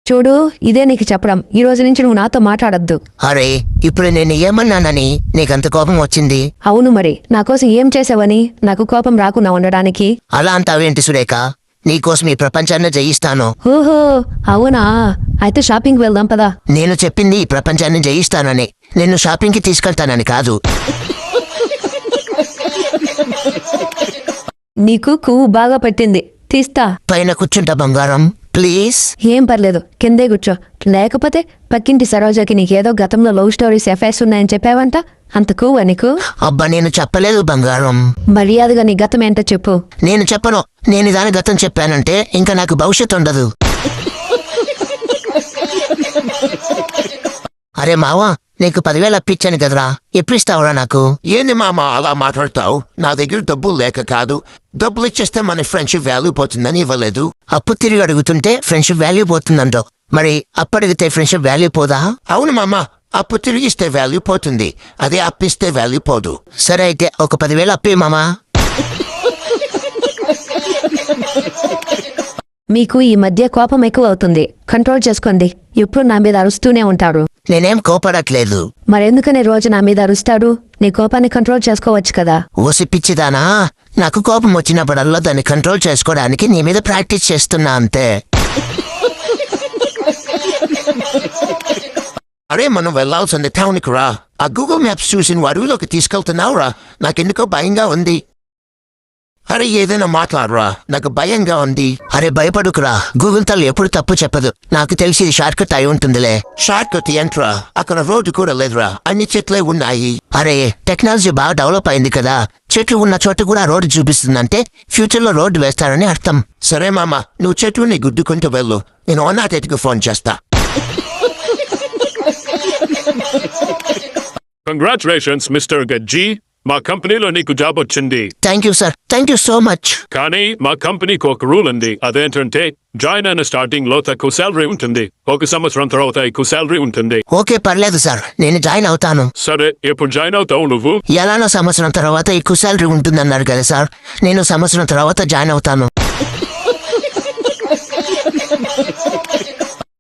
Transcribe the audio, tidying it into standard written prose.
చూడు, ఇదే నీకు చెప్పడం. ఈ రోజు నుంచి నువ్వు నాతో మాట్లాడొద్దు. అరే ఇప్పుడు నేను ఏమన్నానని నీకంత కోపం వచ్చింది? అవును మరి, నా కోసం ఏం చేసావని నాకు కోపం రాకుండా ఉండడానికి? అలా అంటావేంటి సురేఖ? నీకోసం ఈ ప్రపంచాన్ని జయిస్తాను. ఓహో అవునా, అయితే షాపింగ్ వెళ్దాం పదా. నేను చెప్పింది ఈ ప్రపంచాన్ని జయిస్తానని, నిన్ను షాపింగ్కి తీసుకెళ్తానని కాదు. నీకు కొవ్వు బాగా పట్టింది, తీస్తా. పైన కూర్చుంటా బంగారం, ప్లీజ్. ఏం పర్లేదు, కిందే కూర్చో. లేకపోతే పక్కింటి సరోజకి నీకేదో గతంలో లవ్ స్టోరీస్ ఎఫైర్స్ ఉన్నాయని చెప్పావంట. అంత కొవ్వా నీకు? అబ్బా నేను చెప్పలేదు బంగారం. మర్యాదగా నీ గతం ఏంటో చెప్పు. నేను చెప్పను. నేను దాని గతం చెప్పానంటే ఇంకా నాకు భవిష్యత్తు ఉండదు. అరే మావా, నీకు 10,000 అప్పిచ్చాను కదరా, ఎప్పుడు ఇస్తావురా నాకు? ఏంది మామ అలా మాట్లాడతావు? నా దగ్గర డబ్బులు లేక కాదు. డబ్బులు ఇచ్చేస్తే మన ఫ్రెండ్షిప్ వాల్యూ పోతుందని ఇవ్వలేదు. అప్పు తిరిగి అడుగుతుంటే ఫ్రెండ్షిప్ వాల్యూ పోతుందంటో, మరి అప్పు అడిగితే ఫ్రెండ్షిప్ వాల్యూ పోదా? అవును మామ, అప్పు తిరిగిస్తే వాల్యూ పోతుంది, అదే అప్పిస్తే వాల్యూ పోదు. సరే అయితే ఒక 10,000 అప్పి మామా. మీకు ఈ మధ్య కోపం ఎక్కువ అవుతుంది, కంట్రోల్ చేసుకోండి. ఎప్పుడు నా మీద అరుస్తూనే ఉంటారు. నేనేం కోపడట్లేదు. మరెందుకని రోజు నా మీద అరుస్తాడు? నీ కోపాన్ని కంట్రోల్ చేసుకోవచ్చు కదా. ఓసి పిచ్చిదానా, నాకు కోపం వచ్చినప్పుడల్లా దాన్ని కంట్రోల్ చేసుకోవడానికి నీ మీద ప్రాక్టీస్ చేస్తున్నా అంతే. అరే మనం వెళ్లాల్సింది టౌన్కి రా. ఆ గూగుల్ మ్యాప్స్ చూసిన వారిలోకి తీసుకెళ్తున్నావురా, నాకెందుకో భయంగా ఉంది. అరే ఏదైనా మాట్లాడరా, నాకు భయంగా ఉంది. అరే భయపడుకురా, గూగుల్ తల్లి ఎప్పుడు తప్పు చెప్పదు. నాకు తెలిసి ఇది షార్ట్ కట్ అయి ఉంటుందిలే. షార్ట్ కట్ ఏంట్రా? అక్కడ రోడ్డు కూడా లేదురా, అన్ని చెట్లే ఉన్నాయి. అరే టెక్నాలజీ బాగా డెవలప్ అయింది కదా, చెట్లు ఉన్న చోట కూడా రోడ్డు చూపిస్తుందంటే ఫ్యూచర్ లో రోడ్డు వేస్తారని అర్థం. సరే మామ, నువ్వు చెట్టుని గుద్దుకుంటూ వెళ్ళు, నేను అన్నాటెట్కి ఫోన్ చేస్తా. కంగ్రాచులేషన్స్ మిస్టర్ గజ్జీ, మా కంపెనీలో నీకు జాబ్ వచ్చింది. Thank you sir, thank you so much. కానీ మా కంపెనీకి ఒక రూల్ ఉంది. అదేంటంటే జాయిన్ అయిన స్టార్టింగ్ లో తక్కువ శాలరీ ఉంటుంది, 1 సంవత్సరం తర్వాత ఎక్కువ శాలరీ ఉంటుంది. ఓకే పర్లేదు సార్, నేను జాయిన్ అవుతాను. సరే ఎప్పుడు జాయిన్ అవుతావు నువ్వు? ఎలానో సంవత్సరం తర్వాత ఎక్కువ శాలరీ ఉంటుందన్నారు కదా సార్, నేను సంవత్సరం తర్వాత జాయిన్ అవుతాను.